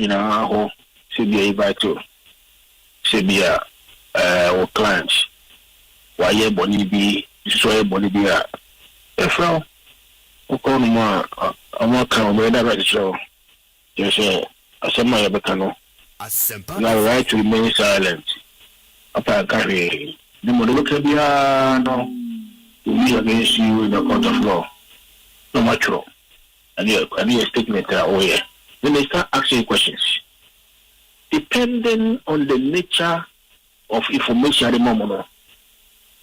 in our home, CBA Vital, CBA, or clients, why ye Bonibi, Soy Bonibia, a frown, or call more, a more calm, whether it's so. Just say, as a my Bacano, now right to remain silent. Upon carrying the Monocabiano, we against you in the court of law. No much wrong. And your statement away. Then they start asking questions. Depending on the nature of information at the moment,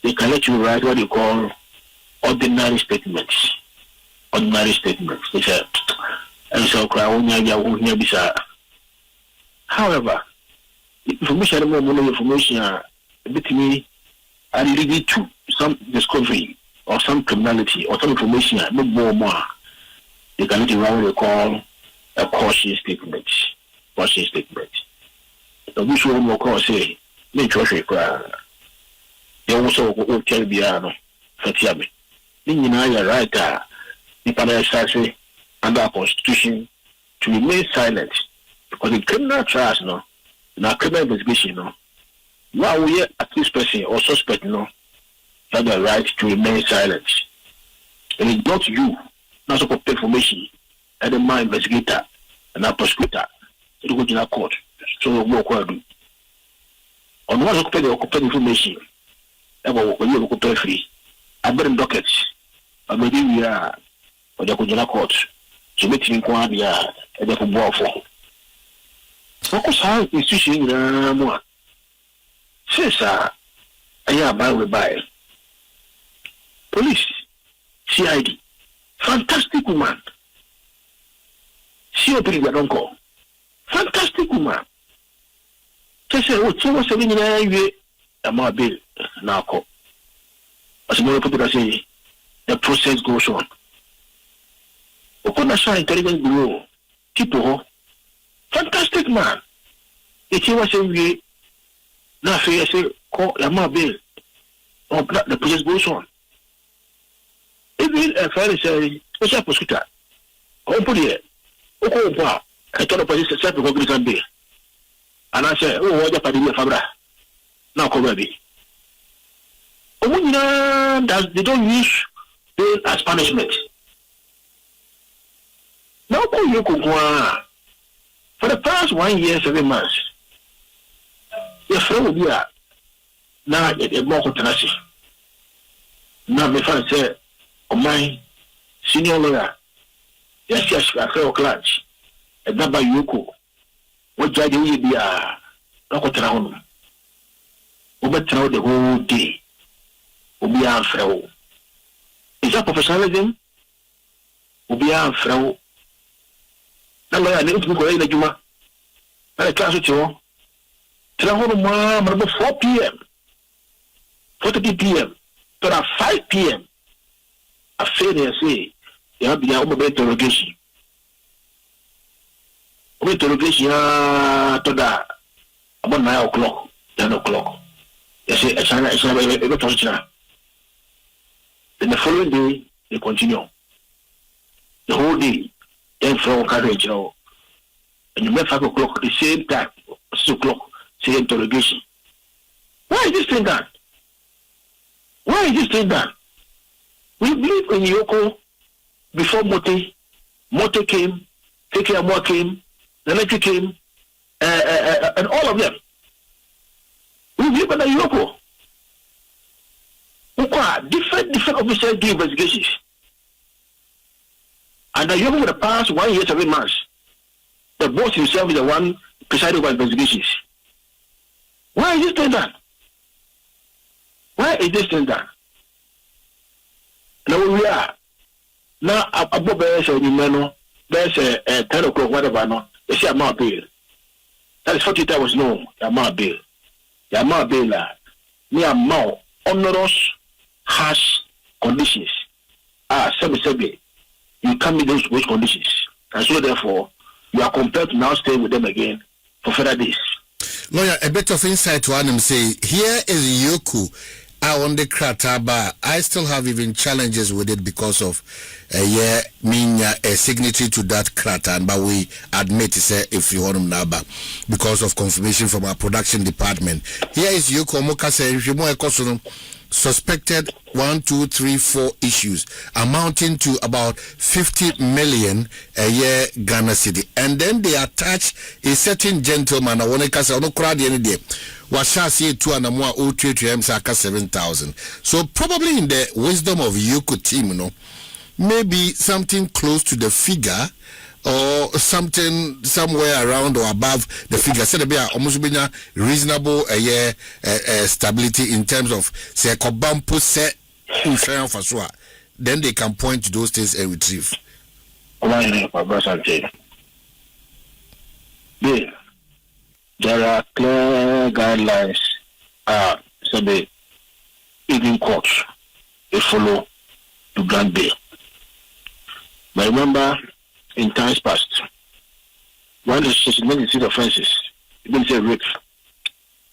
they can let you write what you call ordinary statements. Ordinary statements. They say, however, information at the moment, information a bit me are leading to some discovery or some criminality or some information no more. They can let you write what you call a caution statement. Caution statement. The wish one more call say, make sure you cry. You also will tell Biano, Fatiabi. You know, you're right. The Panay under our constitution to remain silent because in criminal trials, no, in our criminal investigation, no, while we are accused person or suspect, no, have the right to remain silent. And it's not you, not so for information, and the my investigator and our prosecutor to go to our court. So we will do. On one occupied information, when you look free, I better dockets. But maybe we are or the Kujana court to make inquiry at the football for. Focus how institution in more. Says, I am by police, CID, fantastic woman. She opened the uncle. Fantastic woman. Just say, what was selling in a my bill now. As more people say, the process goes on. Okonasha intelligent bureau, people, fantastic man. It was a way. Now, say, call a my bill. Or the process goes on. Even a fairy say, what's up, Poscuta? Open here. Oh, wow. I told the police to set the Congress bill. And I said, oh, what happened to Fabra? Now, come baby. Oh, they don't use bail as punishment. Now, you could go for the past 1 year, 7 months. Your friend will be a now a more controversy. Now, my friend said, oh, my senior lawyer, yes, I feel clutch. And not by EOCO. What judge will be a Nocotown? Overthrow the whole day. Will be a fraud. Is that professionalism? Will be a fraud. Now, I need to go in the Juma. I class with you. Travel, mom, about 4 p.m. 4:30 p.m. to 5 p.m. I failure say, you have the over interrogation. Interrogation to that about 9 o'clock, 10 o'clock. They say, it's not. Then the following day, they continue. The whole day, then from carriage, you know, and you make 5 o'clock, the same time, 6 o'clock, say interrogation. Why is this thing done? Why is this thing done? We believe in EOCO before Mote came, Take Care More came, the electric came, and all of them. We believe in the EOCO. Different officers do investigations. And the EOCO for the past 1 year, 7 months, the boss himself is the one presiding over investigations. Why is this thing done? Why is this thing done? Now we are. Now, above there's a 10 o'clock, whatever, no. They say amount bail. That is 40 hours, no, amount bail. The amount bail, me amount onerous, harsh conditions. Semi, you can't meet those conditions. And so, therefore, you are compelled to now stay with them again for further days. Lawyer, a bit of insight to Adam say, here is EOCO on the Krataba, I still have even challenges with it because of a signatory to that Kratan, but we admit say if you want number because of confirmation from our production department. Here is EOCO Moka say if you want suspected 1, 2, 3, 4 issues amounting to about 50 million a year Ghana city, and then they attach a certain gentleman. I want to say no crowd any day. Washasi 2 and more 7,000. So probably in the wisdom of EOCO team, maybe something close to the figure or something somewhere around or above the figure. Said to be almost reasonable stability in terms of say kobampo set for then they can point to those things and retrieve. There are clear guidelines so the even courts they follow to grant bail. But remember, in times past, when the suspected offenses, even say rape,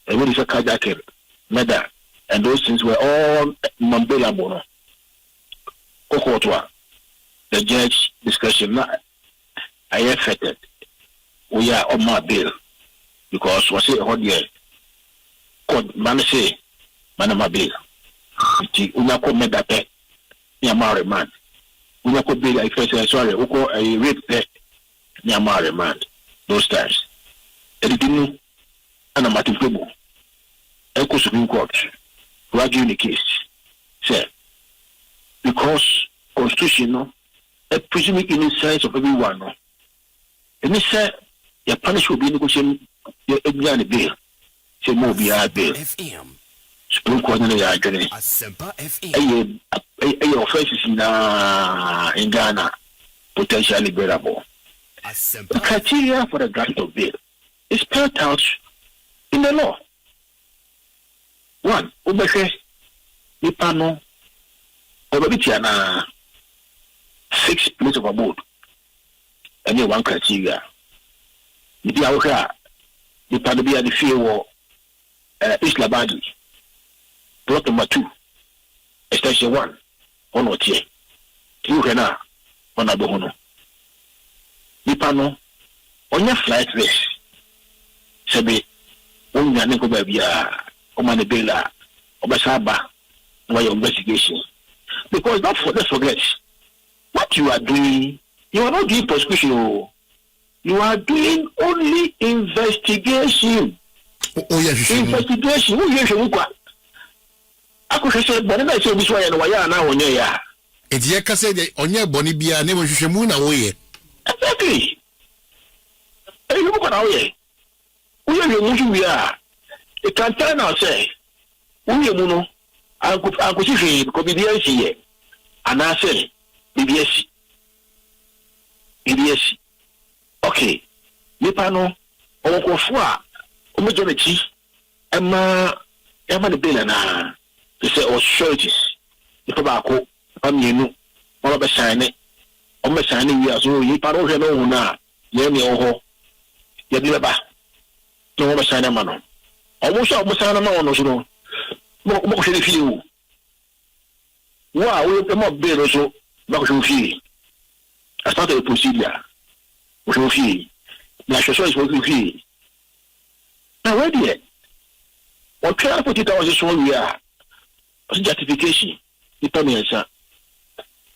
and when it's a carjacking, murder, and those things were all non-bailable. The judge discretion, I affected. We are on my bail because was it hot year? Court man say, man my bail. Una ko me that pay, ya marry man. Una ko bail I first sorry, uko a rape pay, ya marry man. Those times. And it didn't an amateur table. Echo Supreme Court, arguing the case. Say, because Constitution, no, a presuming innocence of everyone, no. And they say, your punish will be negotiating your exam bail. Say, more be our bail. Supreme Court, no, they are getting a offenses in Ghana, potentially bearable. The criteria for the grant of bail is spelled out in the law. 1, Ubeke, Nipano, Obabitiana, 6 place of abode, and then 1 criteria. Nipiaoka, Nipanobia the fear war, Islabadi, plot number 2, extension 1, on what ye, Tuhena, on Abohono. Nipano, on your flight race, Sabi, on your Nico Babia. Omanibela, Obasaba, no investigation. Because don't forget what you are doing. You are not doing prosecution. You are doing only investigation. Oh yes, investigation. Who you should look? I could say, but I say this way and why are now on ya? It's Yaka said on your Bonibia, never Shimuna away. Exactly. Hey, look at our way. We are moving we are. It can turn out say, Uyamuno, I could see BBS here, and I say, BBS. Okay, Nipano, Okofua, Omajonichi, Emma the Billana, they say, or churches, the tobacco, Aminu, all of a sign, almost signing we are so Nipano, Hena, Yemi Oho, Yadilaba, no one sign a man. Almost a man or so. What should you? Wow, we come up there also. What should you? I started a procedure. What should you? National choice what you? Now, where did it? What can I put it out as a we are? Justification. Depending on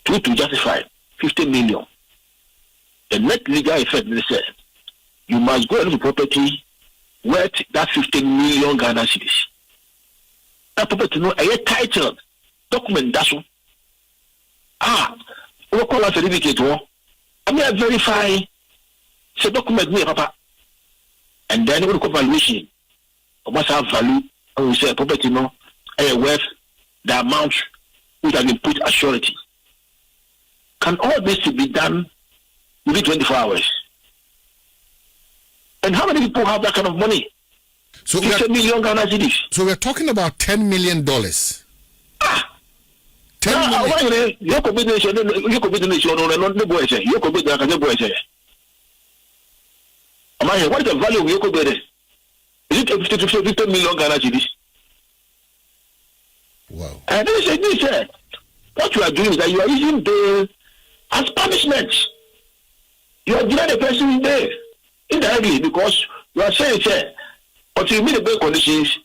to justify 50 million. The net legal effect, they said, you must go into property worth that 15 million Ghana cedis. That property no a titled document that's one. We call a certificate. I mean, I verify the document me, Papa, and then we call valuation. Must have value. And we say property no a worth the amount which has been put as surety. Can all this be done within 24 hours? And how many people have that kind of money? So 50 million Ghana cedis. So we're talking about $10 million. 10 million. You could be the nation, you could be the nation, no boy say, you could be the boy say. Am I here? What is the value of your could be? Is it 50 million Ghana cedis? Wow. And they said, what you are doing is that you are using bail as punishment. You are denying the person bail indirectly because you are saying, but you meet the bail conditions,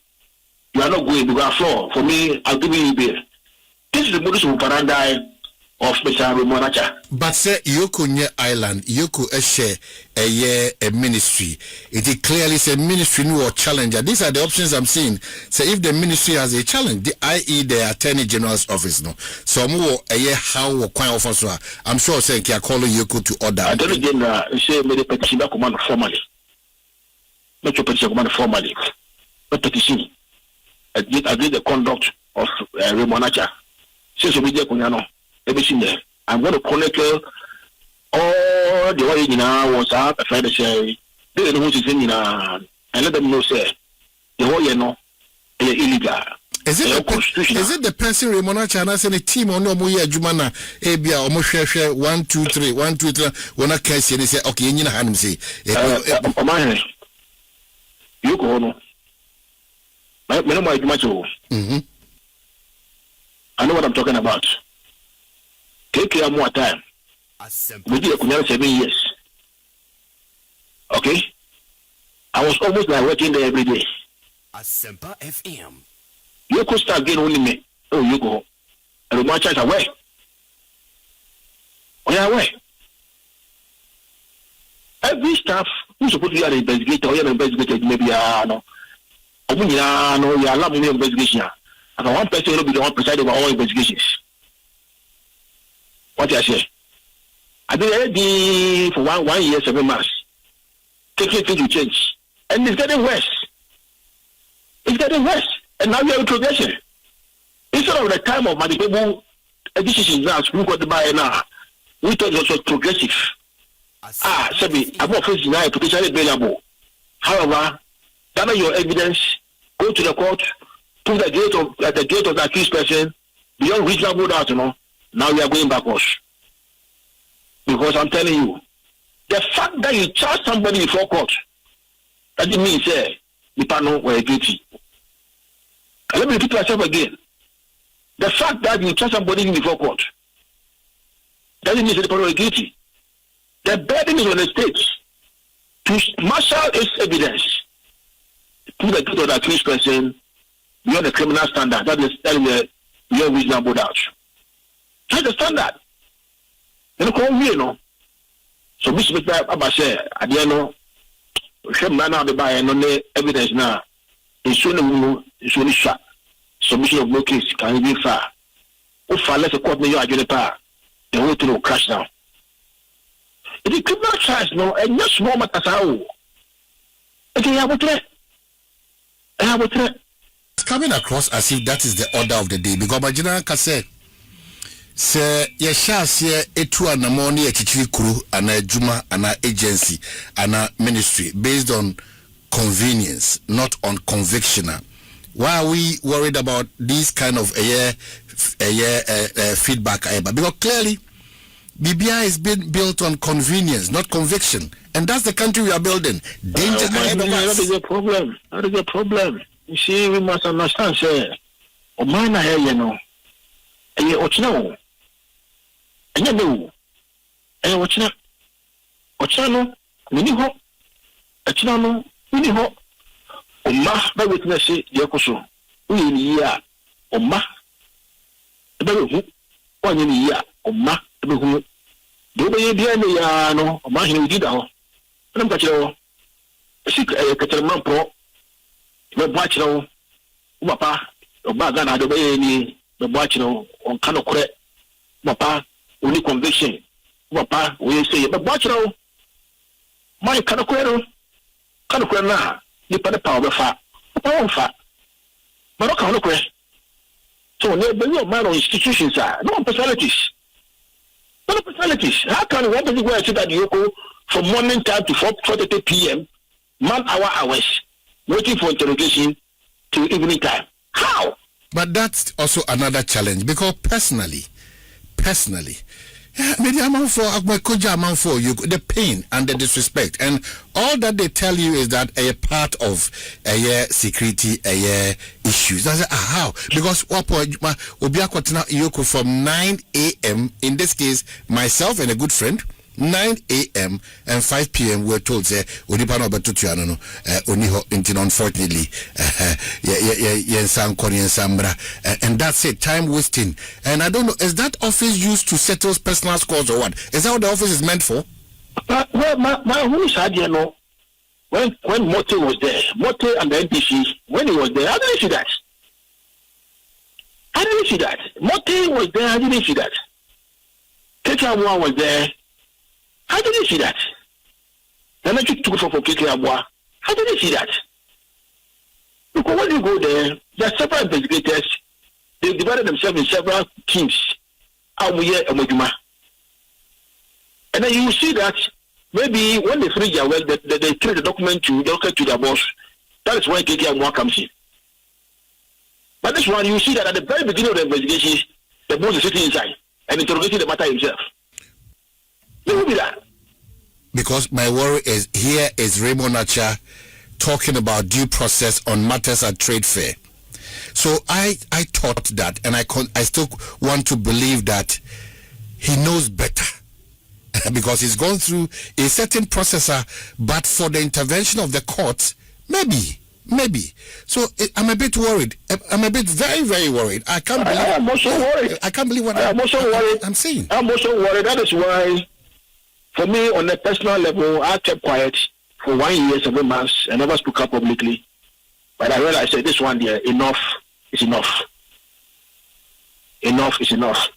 you are not going to go floor. For me, I'll give you bail. This is the modus operandi of Mr. Monacha. But say EOCO nye island, EOCO share a ministry. It is clearly say ministry new or challenger. These are the options I'm seeing. Say if the ministry has a challenge, i.e. the Attorney General's office, no. So more a year how or quite often so I'm sure saying can call EOCO to order. Attorney General say made a petition that command formally. Not your petition command formally. But petition agree the conduct of Monacha. Since we did everything there. I'm going to connect all the way in WhatsApp, a friend say, they don't know what is in and let them know, say, the whole year no, illegal. Is it the person Remonacha and I send a team on no more Jumana, Abia, or share 1, 2, 3, 1, 2, 3, when I can say, they say, okay, you know, hand say, you go no. I know my Jumacho. I know what I'm talking about. Take care more time. We did 7 years. Okay? I was almost like working there every day. Asempa FM. You could start getting only me. Oh, you go. And my chance away. Oh, yeah, away. Every staff who's supposed to be an investigator or an investigator, maybe, no. No, you allow me investigation. And one person will be the one presiding over all investigations. What I say? I been ready for 1 year, 7 months. Taking things to change. And it's getting worse. It's getting worse. And now we are in progression. Instead of the time of my people, decisions now, Supreme Court by now, we thought it was progressive. Sabi, I'm not facing now, potentially available. However, gather your evidence, go to the court, prove the guilt of the accused person, beyond reasonable doubt, you know. Now we are going backwards. Because I'm telling you, the fact that you charge somebody before court, that means the panel were guilty. And let me repeat myself again. The fact that you charge somebody before court, doesn't mean the panel were guilty. The burden is on the state to marshal its evidence to the guilt of the accused person beyond the criminal standard. That is beyond reasonable doubt. That's the standard. And come here, no. So, Mr. Abashe, at the end, now the buyer no evidence now. It's only shot. Submission of no case can be far. If far less a court may you the power, the whole thing will crash down. It is criminal charge, no, and just small matters how. Okay, I have a threat. It's coming across as if that is the order of the day because my general can say. Sir, Yashas etu anamoni echichiri kuru ana juma ana agency ana ministry based on convenience, not on conviction. Why are we worried about this kind of feedback? Because clearly, BBI is being built on convenience, not conviction, and that's the country we are building. Danger ahead of us. That is a problem. That is a problem. You see, we must understand, sir. Omana here, you know. And you know. And you know, and what's not? Ochano, Miniho, Achano, Miniho, Oma, by witness, Yakoso, Unia, Oma, the Baru, 1 year, Oma, the Baru, the way Diana, Oma, who did all. I'm got you. A Cataraman Pro, the Bachelor, Papa, or Bagana, the way the Bachelor, on Canocre, Papa. Only conviction. Papa, we say, but watch now. My Canaquero now. You put the power of fat. Power fat. But I can't look. So, no matter institutions are no personalities. No personalities. How can one person go and sit at the EOCO from morning time to 4:30 p.m., hours, waiting for interrogation to evening time? How? But that's also another challenge because personally, Media man for Akmakoja man for you the pain and the disrespect and all that they tell you is that a part of a security issues. That's how because Obiakwatana EOCO from 9 a.m. in this case myself and a good friend 9 a.m. and 5 p.m. we're told say Onipano Batutuano Oniho Intin unfortunately and that's it, time wasting. And I don't know, is that office used to settle personal scores or what? Is that what the office is meant for? Well, my who said you know when Mote was there, Mote and the NPP, when he was there, I didn't see that. Mote was there, I didn't see that. Kekiamwa was there. I didn't see that. Then I took for Kekiamwa. I didn't see that. Because when you go there are several investigators. They divided themselves in several teams. And then you see that maybe when they finish their work, they take the document to their boss. That is why Kekiamwa comes in. But this one, you see that at the very beginning of the investigation, the boss is sitting inside and interrogating the matter himself. It will be that. Because my worry is here is Raymond Nacha talking about due process on matters at trade fair. So I thought that, and I still want to believe that he knows better because he's gone through a certain processor, but for the intervention of the courts, maybe. So I'm a bit worried. I'm a bit very, very worried. I can't believe. I'm also worried. I can't believe what I'm also worried. I'm saying. I'm also worried. That is why, for me, on a personal level, I kept quiet for 1 year, 7 months, and never spoke up publicly. But I realized that this one year, enough is enough. Enough is enough.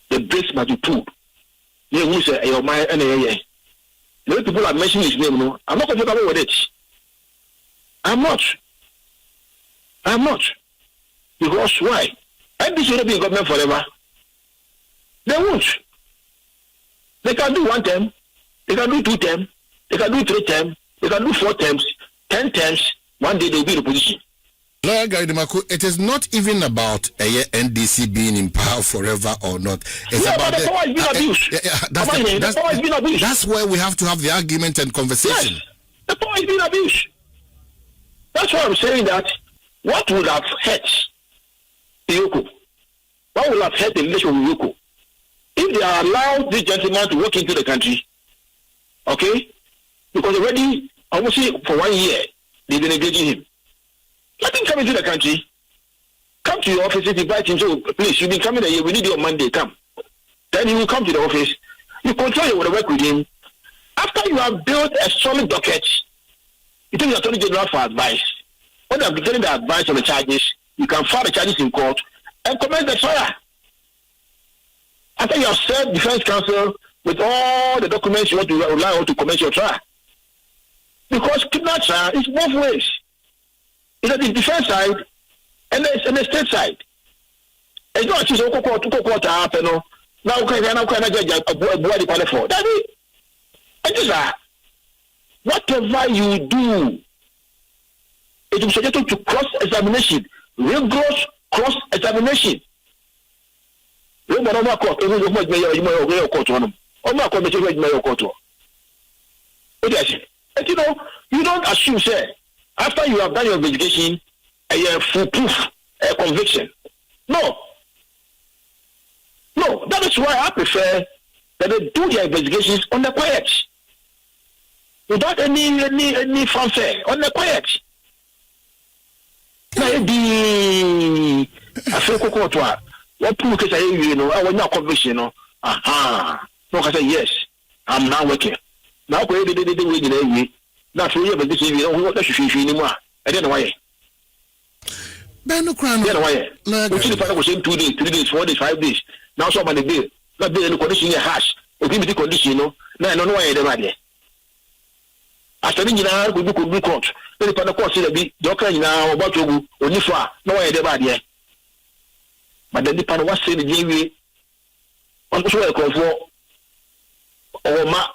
The brakes must be pulled. The way people are mentioning his name, no, I'm not comfortable with it. I'm not. Because why? NPP will not be in government forever. They won't. They can do 1 term, they can do 2 terms, they can do 3 terms, they can do 4 terms, 10 terms. One day they will be in the position. Lawyer Gary Nimako, it is not even about NDC being in power forever or not. It's about the power has been abused. That's where we have to have the argument and conversation. Yes, the power has been abused. That's why I'm saying that what would have hurt EOCO? What would have hurt the relation with EOCO? If they are allowed this gentleman to walk into the country, okay? Because already, obviously, for 1 year, they've been engaging him. Let him come into the country. Come to your office, invite him. So, please, you've been coming here. We need you on Monday. Come. Then he will come to the office. You control your work with him. After you have built a solid docket, you take the Attorney General for advice. When they are getting the advice on the charges, you can file the charges in court and commence the trial. After you have served defense counsel with all the documents you want to rely on to commence your trial. Because kidnap trial is both ways. It's at the defense side and the state side. It's not just court happen. Now can judge a body for that is. And these are whatever you do, it is subject to cross-examination, rigorous cross-examination. You don't assume, say, after you have done your investigation, a full proof, a conviction. No, that is why I prefer that they do their investigations on the quiet, without any fanfare, on the quiet. Maybe I feel what proof can I I was not conviction, no, I say yes, I'm now working. Now, we did it. That's why this is what that should anymore. I don't know why. Ben Crown, why? Which is the was in 2 days, 3 days, 4 days, 5 days. Now, so many days. Not be any condition in a hash. Or give me the condition, no. Now, I don't know why they're ready. After being in our good court, the Pana court said, be Docker now about to go, or Nifa, no way they're ready. But then the Pana was saying the JV on the way for or Ma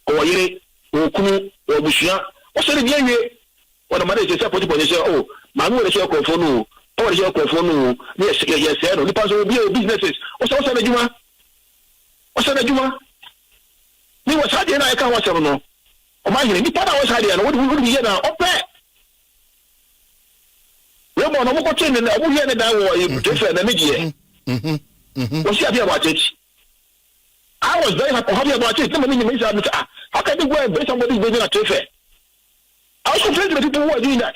or Yere. Okunu or Bushia, or say the way what the mother is a position. Oh, my mother is your conform, or is your conform. Yes, no, the person will be businesses. Or so, Juma. Osana Juma. Me was had I can't watch no. O my ni pada was had and what would be na ope. We mo no ko chen na obu here na da wo e trefe na media. Was here about it. I was very happy about it. Somebody me say how can you go and bring somebody building a trefe? I was complaining to the people who are doing that.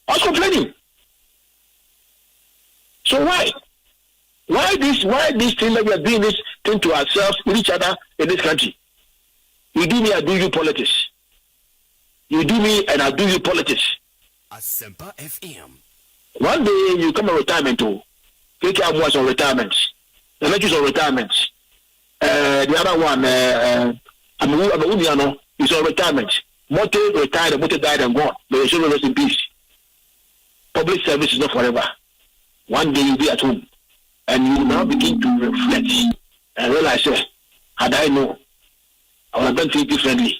I was complaining. So why this thing that we are doing this thing to ourselves, with each other in this country? You do me, I do you politics. You do me and I do you politics. Assempa FM. One day you come on retirement too. Take care was on retirement. The lectures on retirement. The other one, Amudiano, is on retirement. Mote retired, Mote died and gone. May they should rest in peace. Public service is not forever. One day you'll be at home and you now begin to reflect and realize, had I known, I would have done things differently.